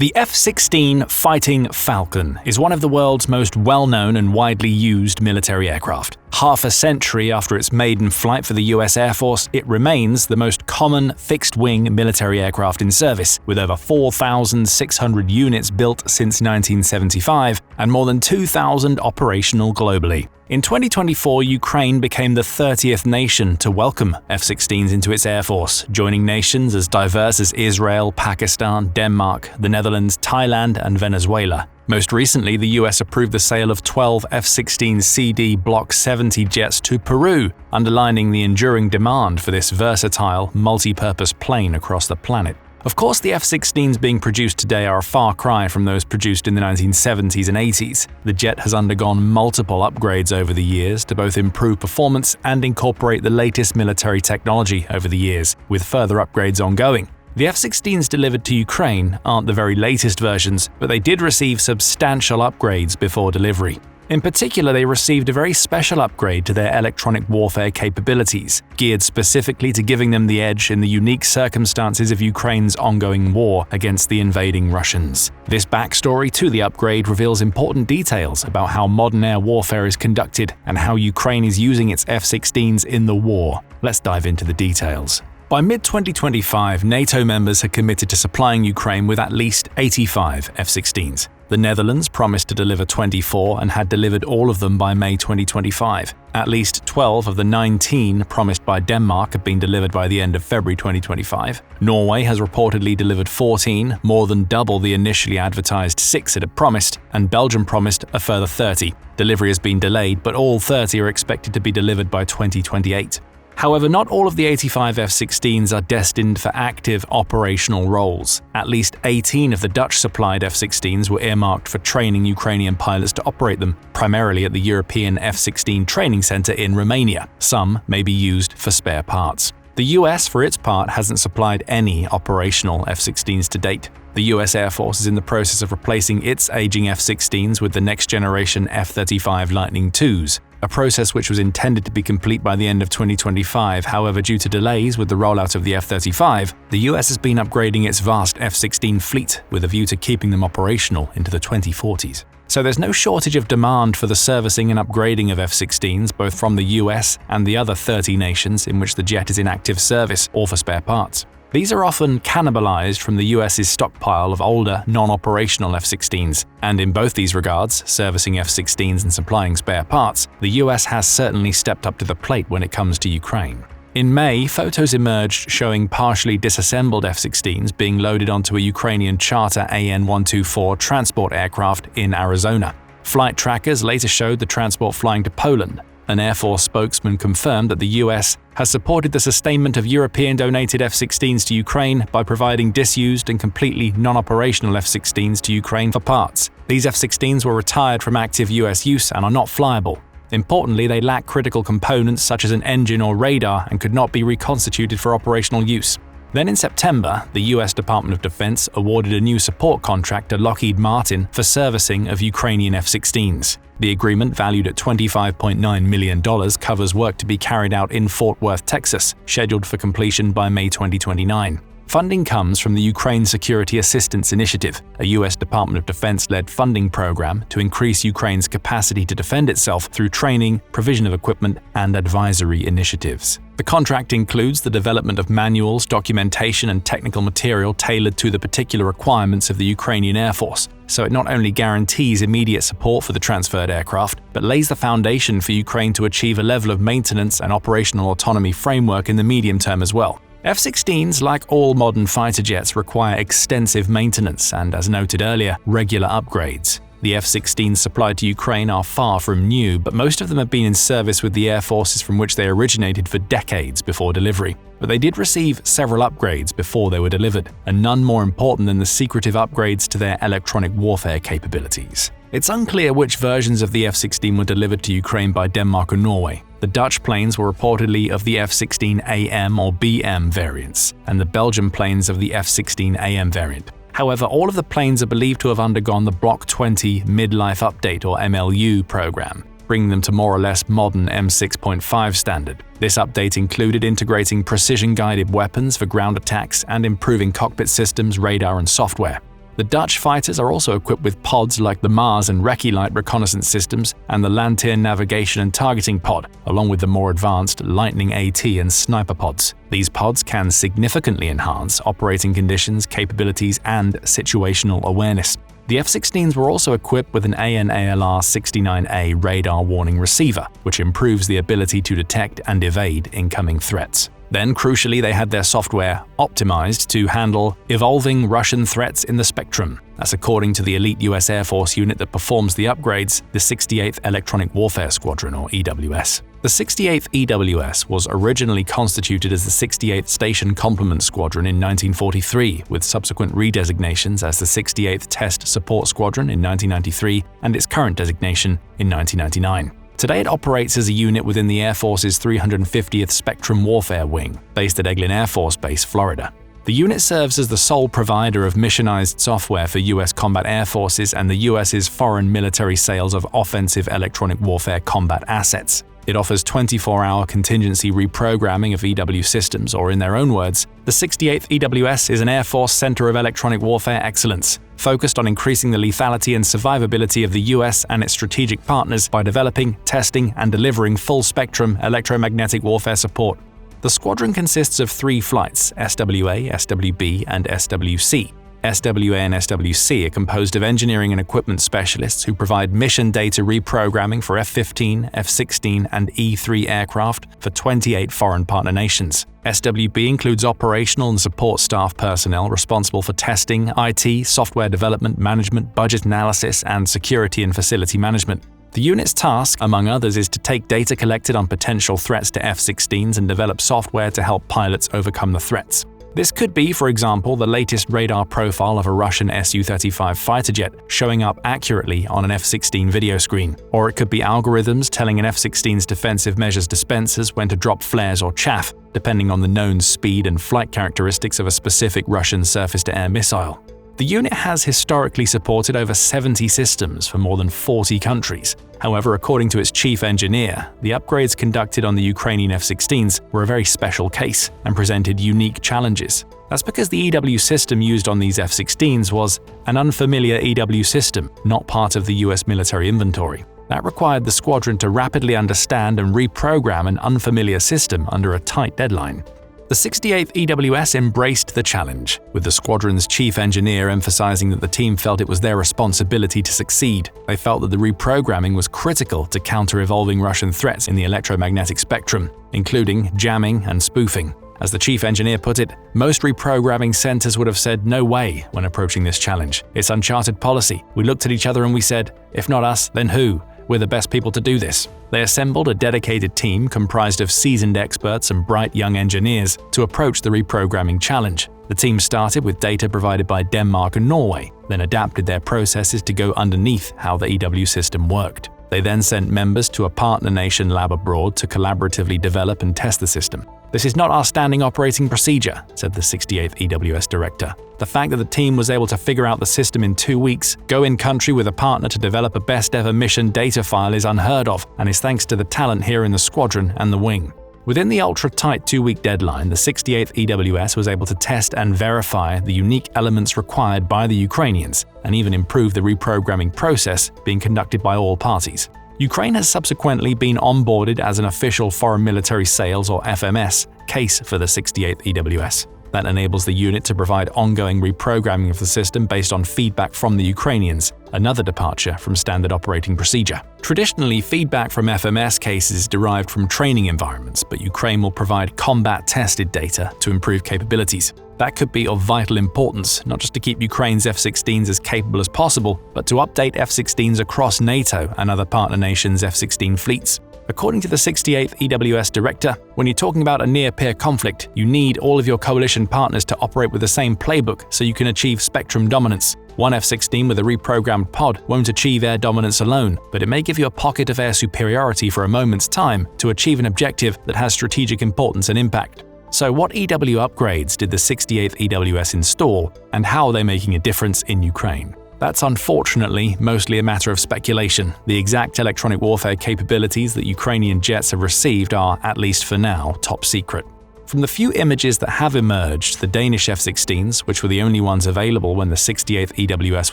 The F-16 Fighting Falcon is one of the world's most well-known and widely used military aircraft. Half a century after its maiden flight for the US Air Force, it remains the most common fixed-wing military aircraft in service, with over 4,600 units built since 1975 and more than 2,000 operational globally. In 2024, Ukraine became the 30th nation to welcome F-16s into its air force, joining nations as diverse as Israel, Pakistan, Denmark, the Netherlands, Thailand, and Venezuela. Most recently, the US approved the sale of 12 F-16 CD Block 70 jets to Peru, underlining the enduring demand for this versatile, multi-purpose plane across the planet. Of course, the F-16s being produced today are a far cry from those produced in the 1970s and 80s. The jet has undergone multiple upgrades over the years to both improve performance and incorporate the latest military technology over the years, with further upgrades ongoing. The F-16s delivered to Ukraine aren't the very latest versions, but they did receive substantial upgrades before delivery. In particular, they received a very special upgrade to their electronic warfare capabilities, geared specifically to giving them the edge in the unique circumstances of Ukraine's ongoing war against the invading Russians. This backstory to the upgrade reveals important details about how modern air warfare is conducted and how Ukraine is using its F-16s in the war. Let's dive into the details. By mid-2025, NATO members had committed to supplying Ukraine with at least 85 F-16s. The Netherlands promised to deliver 24 and had delivered all of them by May 2025. At least 12 of the 19 promised by Denmark have been delivered by the end of February 2025. Norway has reportedly delivered 14, more than double the initially advertised 6 it had promised, and Belgium promised a further 30. Delivery has been delayed, but all 30 are expected to be delivered by 2028. However, not all of the 85 F-16s are destined for active operational roles. At least 18 of the Dutch-supplied F-16s were earmarked for training Ukrainian pilots to operate them, primarily at the European F-16 Training Center in Romania. Some may be used for spare parts. The US, for its part, hasn't supplied any operational F-16s to date. The US Air Force is in the process of replacing its aging F-16s with the next-generation F-35 Lightning IIs, a process which was intended to be complete by the end of 2025. However, due to delays with the rollout of the F-35, the US has been upgrading its vast F-16 fleet with a view to keeping them operational into the 2040s. So there's no shortage of demand for the servicing and upgrading of F-16s, both from the US and the other 30 nations in which the jet is in active service or for spare parts. These are often cannibalized from the US's stockpile of older, non-operational F-16s, and in both these regards, servicing F-16s and supplying spare parts, the US has certainly stepped up to the plate when it comes to Ukraine. In May, photos emerged showing partially disassembled F-16s being loaded onto a Ukrainian charter AN-124 transport aircraft in Arizona. Flight trackers later showed the transport flying to Poland. An Air Force spokesman confirmed that the US has supported the sustainment of European-donated F-16s to Ukraine by providing disused and completely non-operational F-16s to Ukraine for parts. These F-16s were retired from active US use and are not flyable. Importantly, they lack critical components such as an engine or radar and could not be reconstituted for operational use. Then in September, the US Department of Defense awarded a new support contract to Lockheed Martin for servicing of Ukrainian F-16s. The agreement, valued at $25.9 million, covers work to be carried out in Fort Worth, Texas, scheduled for completion by May 2029. Funding comes from the Ukraine Security Assistance Initiative, a US Department of Defense-led funding program to increase Ukraine's capacity to defend itself through training, provision of equipment, and advisory initiatives. The contract includes the development of manuals, documentation, and technical material tailored to the particular requirements of the Ukrainian Air Force, so it not only guarantees immediate support for the transferred aircraft, but lays the foundation for Ukraine to achieve a level of maintenance and operational autonomy framework in the medium term as well. F-16s, like all modern fighter jets, require extensive maintenance and, as noted earlier, regular upgrades. The F-16s supplied to Ukraine are far from new, but most of them have been in service with the air forces from which they originated for decades before delivery. But they did receive several upgrades before they were delivered, and none more important than the secretive upgrades to their electronic warfare capabilities. It's unclear which versions of the F-16 were delivered to Ukraine by Denmark or Norway. The Dutch planes were reportedly of the F-16 AM or BM variants, and the Belgian planes of the F-16 AM variant. However, all of the planes are believed to have undergone the Block 20 Midlife Update or MLU program, bringing them to more or less modern M6.5 standard. This update included integrating precision-guided weapons for ground attacks and improving cockpit systems, radar, and software. The Dutch fighters are also equipped with pods like the Mars and Recce Light reconnaissance systems and the Lantier navigation and targeting pod, along with the more advanced Lightning AT and sniper pods. These pods can significantly enhance operating conditions, capabilities, and situational awareness. The F-16s were also equipped with an AN/ALR-69A radar warning receiver, which improves the ability to detect and evade incoming threats. Then, crucially, they had their software optimized to handle evolving Russian threats in the spectrum. That's according to the elite US Air Force unit that performs the upgrades, the 68th Electronic Warfare Squadron, or EWS. The 68th EWS was originally constituted as the 68th Station Complement Squadron in 1943, with subsequent redesignations as the 68th Test Support Squadron in 1993 and its current designation in 1999. Today it operates as a unit within the Air Force's 350th Spectrum Warfare Wing, based at Eglin Air Force Base, Florida. The unit serves as the sole provider of missionized software for U.S. combat air forces and the U.S.'s foreign military sales of offensive electronic warfare combat assets. It offers 24-hour contingency reprogramming of EW systems, or in their own words, the 68th EWS is an Air Force Center of Electronic Warfare Excellence, focused on increasing the lethality and survivability of the US and its strategic partners by developing, testing, and delivering full-spectrum electromagnetic warfare support. The squadron consists of 3 flights, SWA, SWB, and SWC. SWA and SWC are composed of engineering and equipment specialists who provide mission data reprogramming for F-15, F-16, and E-3 aircraft for 28 foreign partner nations. SWB includes operational and support staff personnel responsible for testing, IT, software development, management, budget analysis, and security and facility management. The unit's task, among others, is to take data collected on potential threats to F-16s and develop software to help pilots overcome the threats. This could be, for example, the latest radar profile of a Russian Su-35 fighter jet showing up accurately on an F-16 video screen. Or it could be algorithms telling an F-16's defensive measures dispensers when to drop flares or chaff, depending on the known speed and flight characteristics of a specific Russian surface-to-air missile. The unit has historically supported over 70 systems for more than 40 countries. However, according to its chief engineer, the upgrades conducted on the Ukrainian F-16s were a very special case and presented unique challenges. That's because the EW system used on these F-16s was an unfamiliar EW system, not part of the US military inventory. That required the squadron to rapidly understand and reprogram an unfamiliar system under a tight deadline. The 68th EWS embraced the challenge, with the squadron's chief engineer emphasizing that the team felt it was their responsibility to succeed. They felt that the reprogramming was critical to counter evolving Russian threats in the electromagnetic spectrum, including jamming and spoofing. As the chief engineer put it, most reprogramming centers would have said no way when approaching this challenge. It's uncharted policy. We looked at each other and we said, if not us, then who? We're the best people to do this. They assembled a dedicated team comprised of seasoned experts and bright young engineers to approach the reprogramming challenge. The team started with data provided by Denmark and Norway, then adapted their processes to go underneath how the EW system worked. They then sent members to a partner nation lab abroad to collaboratively develop and test the system. "This is not our standing operating procedure," said the 68th EWS director. "The fact that the team was able to figure out the system in 2 weeks, go in country with a partner to develop a best-ever mission data file is unheard of, and is thanks to the talent here in the squadron and the wing." Within the ultra-tight 2-week deadline, the 68th EWS was able to test and verify the unique elements required by the Ukrainians, and even improve the reprogramming process being conducted by all parties. Ukraine has subsequently been onboarded as an official Foreign Military Sales, or FMS, case for the 68th EWS. That enables the unit to provide ongoing reprogramming of the system based on feedback from the Ukrainians, another departure from standard operating procedure. Traditionally, feedback from FMS cases is derived from training environments, but Ukraine will provide combat-tested data to improve capabilities. That could be of vital importance, not just to keep Ukraine's F-16s as capable as possible, but to update F-16s across NATO and other partner nations' F-16 fleets. According to the 68th EWS director, when you're talking about a near-peer conflict, you need all of your coalition partners to operate with the same playbook so you can achieve spectrum dominance. One F-16 with a reprogrammed pod won't achieve air dominance alone, but it may give you a pocket of air superiority for a moment's time to achieve an objective that has strategic importance and impact. So what EW upgrades did the 68th EWS install, and how are they making a difference in Ukraine? That's unfortunately mostly a matter of speculation. The exact electronic warfare capabilities that Ukrainian jets have received are, at least for now, top secret. From the few images that have emerged, the Danish F-16s, which were the only ones available when the 68th EWS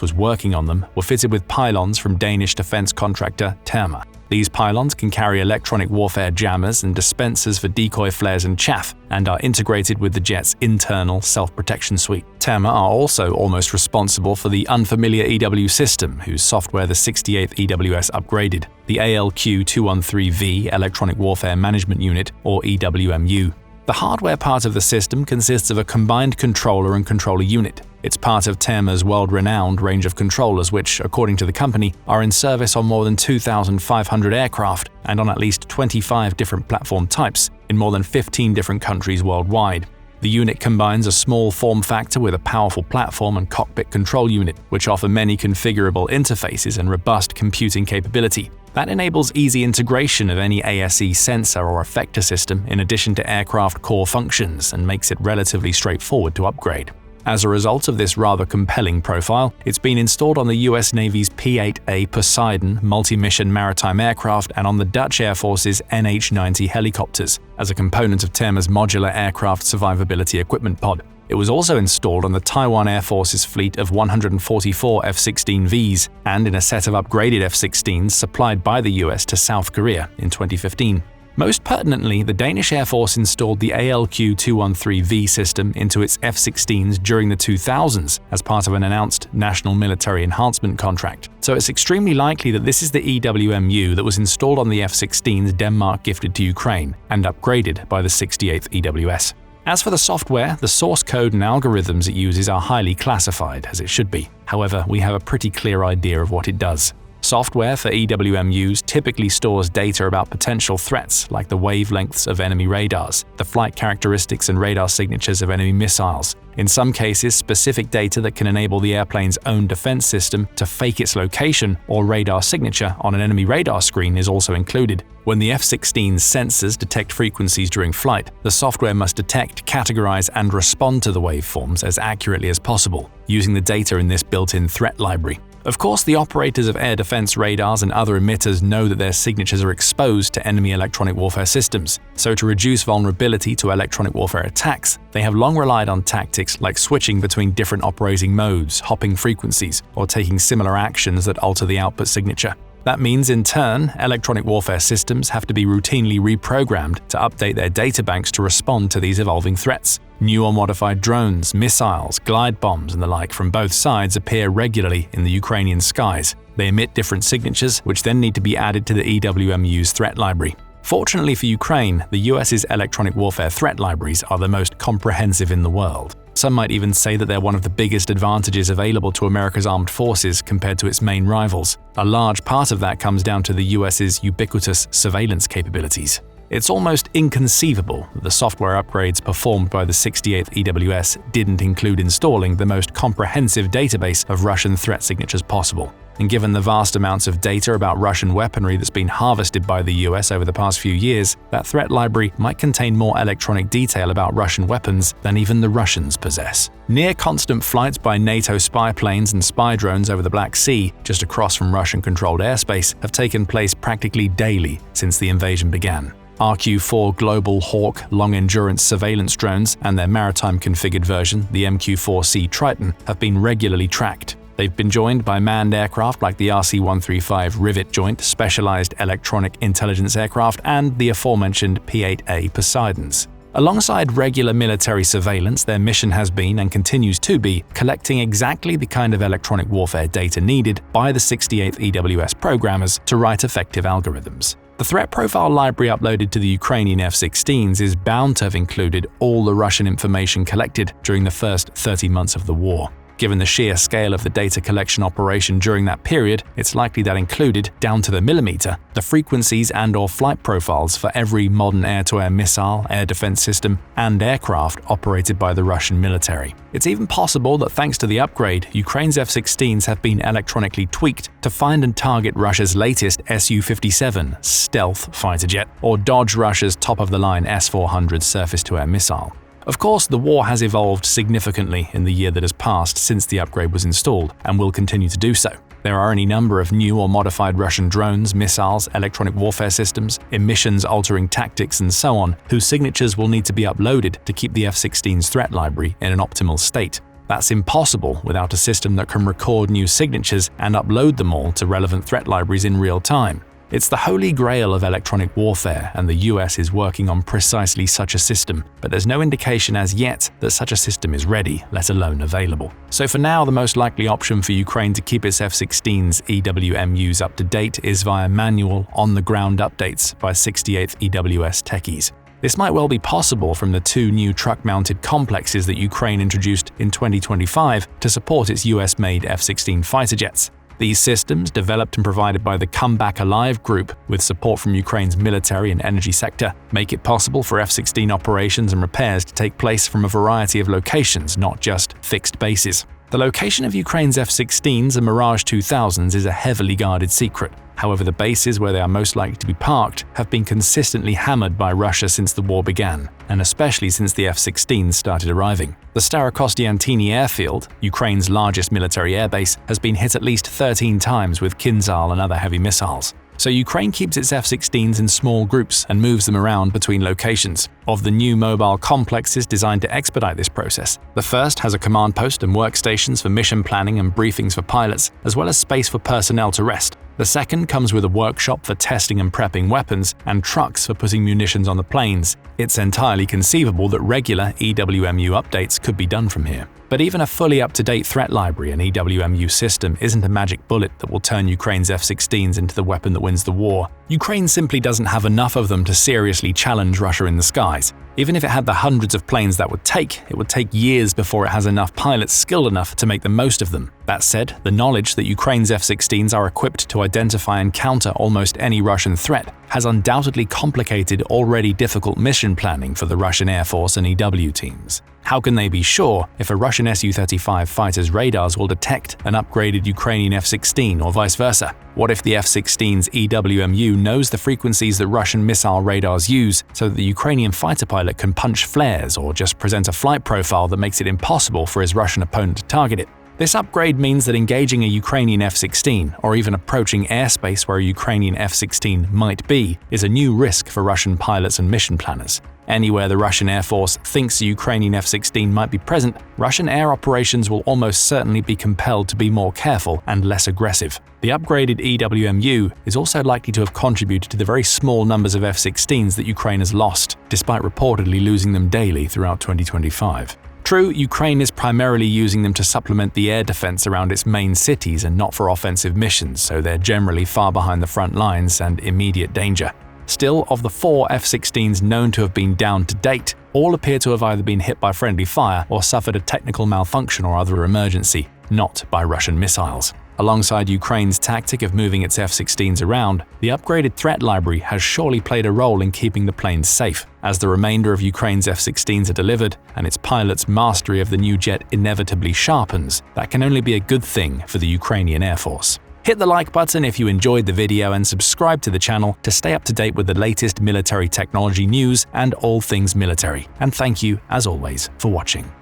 was working on them, were fitted with pylons from Danish defense contractor Terma. These pylons can carry electronic warfare jammers and dispensers for decoy flares and chaff, and are integrated with the jet's internal self-protection suite. Terma are also almost responsible for the unfamiliar EW system, whose software the 68th EWS upgraded, the ALQ-213V Electronic Warfare Management Unit, or EWMU. The hardware part of the system consists of a combined controller and controller unit. It's part of Terma's world-renowned range of controllers which, according to the company, are in service on more than 2,500 aircraft and on at least 25 different platform types in more than 15 different countries worldwide. The unit combines a small form factor with a powerful platform and cockpit control unit, which offer many configurable interfaces and robust computing capability. That enables easy integration of any ASE sensor or effector system in addition to aircraft core functions and makes it relatively straightforward to upgrade. As a result of this rather compelling profile, it's been installed on the US Navy's P-8A Poseidon multi-mission maritime aircraft and on the Dutch Air Force's NH-90 helicopters, as a component of Terma's modular aircraft survivability equipment pod. It was also installed on the Taiwan Air Force's fleet of 144 F-16Vs and in a set of upgraded F-16s supplied by the US to South Korea in 2015. Most pertinently, the Danish Air Force installed the ALQ-213V system into its F-16s during the 2000s as part of an announced National Military Enhancement contract. So it's extremely likely that this is the EWMU that was installed on the F-16s Denmark gifted to Ukraine and upgraded by the 68th EWS. As for the software, the source code and algorithms it uses are highly classified, as it should be. However, we have a pretty clear idea of what it does. Software for EWMUs typically stores data about potential threats like the wavelengths of enemy radars, the flight characteristics and radar signatures of enemy missiles. In some cases, specific data that can enable the airplane's own defense system to fake its location or radar signature on an enemy radar screen is also included. When the F-16's sensors detect frequencies during flight, the software must detect, categorize, and respond to the waveforms as accurately as possible, using the data in this built-in threat library. Of course, the operators of air defense radars and other emitters know that their signatures are exposed to enemy electronic warfare systems. So to reduce vulnerability to electronic warfare attacks, they have long relied on tactics like switching between different operating modes, hopping frequencies, or taking similar actions that alter the output signature. That means, in turn, electronic warfare systems have to be routinely reprogrammed to update their databanks to respond to these evolving threats. New or modified drones, missiles, glide bombs, and the like from both sides appear regularly in the Ukrainian skies. They emit different signatures, which then need to be added to the EWMU's threat library. Fortunately for Ukraine, the US's electronic warfare threat libraries are the most comprehensive in the world. Some might even say that they're one of the biggest advantages available to America's armed forces compared to its main rivals. A large part of that comes down to the US's ubiquitous surveillance capabilities. It's almost inconceivable that the software upgrades performed by the 68th EWS didn't include installing the most comprehensive database of Russian threat signatures possible. And given the vast amounts of data about Russian weaponry that's been harvested by the US over the past few years, that threat library might contain more electronic detail about Russian weapons than even the Russians possess. Near-constant flights by NATO spy planes and spy drones over the Black Sea, just across from Russian-controlled airspace, have taken place practically daily since the invasion began. RQ-4 Global Hawk long-endurance surveillance drones and their maritime-configured version, the MQ-4C Triton, have been regularly tracked. They've been joined by manned aircraft like the RC-135 Rivet Joint Specialized Electronic Intelligence Aircraft and the aforementioned P-8A Poseidons. Alongside regular military surveillance, their mission has been and continues to be collecting exactly the kind of electronic warfare data needed by the 68th EWS programmers to write effective algorithms. The threat profile library uploaded to the Ukrainian F-16s is bound to have included all the Russian information collected during the first 30 months of the war. Given the sheer scale of the data collection operation during that period, it's likely that included, down to the millimeter, the frequencies and/or flight profiles for every modern air-to-air missile, air defense system, and aircraft operated by the Russian military. It's even possible that thanks to the upgrade, Ukraine's F-16s have been electronically tweaked to find and target Russia's latest Su-57 stealth fighter jet, or dodge Russia's top-of-the-line S-400 surface-to-air missile. Of course, the war has evolved significantly in the year that has passed since the upgrade was installed, and will continue to do so. There are any number of new or modified Russian drones, missiles, electronic warfare systems, emissions-altering tactics, and so on, whose signatures will need to be uploaded to keep the F-16's threat library in an optimal state. That's impossible without a system that can record new signatures and upload them all to relevant threat libraries in real time. It's the holy grail of electronic warfare, and the US is working on precisely such a system, but there's no indication as yet that such a system is ready, let alone available. So for now, the most likely option for Ukraine to keep its F-16's EWMUs up to date is via manual, on-the-ground updates by 68th EWS techies. This might well be possible from the 2 new truck-mounted complexes that Ukraine introduced in 2025 to support its US-made F-16 fighter jets. These systems, developed and provided by the Comeback Alive group with support from Ukraine's military and energy sector, make it possible for F-16 operations and repairs to take place from a variety of locations, not just fixed bases. The location of Ukraine's F-16s and Mirage 2000s is a heavily guarded secret. However, the bases where they are most likely to be parked have been consistently hammered by Russia since the war began, and especially since the F-16s started arriving. The Starokostiantini airfield, Ukraine's largest military airbase, has been hit at least 13 times with Kinzhal and other heavy missiles. So Ukraine keeps its F-16s in small groups and moves them around between locations. Of the new mobile complexes designed to expedite this process, the first has a command post and workstations for mission planning and briefings for pilots, as well as space for personnel to rest. The second comes with a workshop for testing and prepping weapons and trucks for putting munitions on the planes. It's entirely conceivable that regular EWMU updates could be done from here. But even a fully up-to-date threat library and EWMU system isn't a magic bullet that will turn Ukraine's F-16s into the weapon that wins the war. Ukraine simply doesn't have enough of them to seriously challenge Russia in the skies. Even if it had the hundreds of planes that it would take years before it has enough pilots skilled enough to make the most of them. That said, the knowledge that Ukraine's F-16s are equipped to identify and counter almost any Russian threat has undoubtedly complicated already difficult mission planning for the Russian Air Force and EW teams. How can they be sure if a Russian Su-35 fighter's radars will detect an upgraded Ukrainian F-16 or vice versa? What if the F-16's EWMU knows the frequencies that Russian missile radars use so that the Ukrainian fighter pilot can punch flares or just present a flight profile that makes it impossible for his Russian opponent to target it? This upgrade means that engaging a Ukrainian F-16, or even approaching airspace where a Ukrainian F-16 might be, is a new risk for Russian pilots and mission planners. Anywhere the Russian Air Force thinks a Ukrainian F-16 might be present, Russian air operations will almost certainly be compelled to be more careful and less aggressive. The upgraded EWMU is also likely to have contributed to the very small numbers of F-16s that Ukraine has lost, despite reportedly losing them daily throughout 2025. True, Ukraine is primarily using them to supplement the air defense around its main cities and not for offensive missions, so they're generally far behind the front lines and immediate danger. Still, of the 4 F-16s known to have been down to date, all appear to have either been hit by friendly fire or suffered a technical malfunction or other emergency, not by Russian missiles. Alongside Ukraine's tactic of moving its F-16s around, the upgraded threat library has surely played a role in keeping the planes safe. As the remainder of Ukraine's F-16s are delivered and its pilots' mastery of the new jet inevitably sharpens, that can only be a good thing for the Ukrainian Air Force. Hit the like button if you enjoyed the video and subscribe to the channel to stay up to date with the latest military technology news and all things military. And thank you, as always, for watching.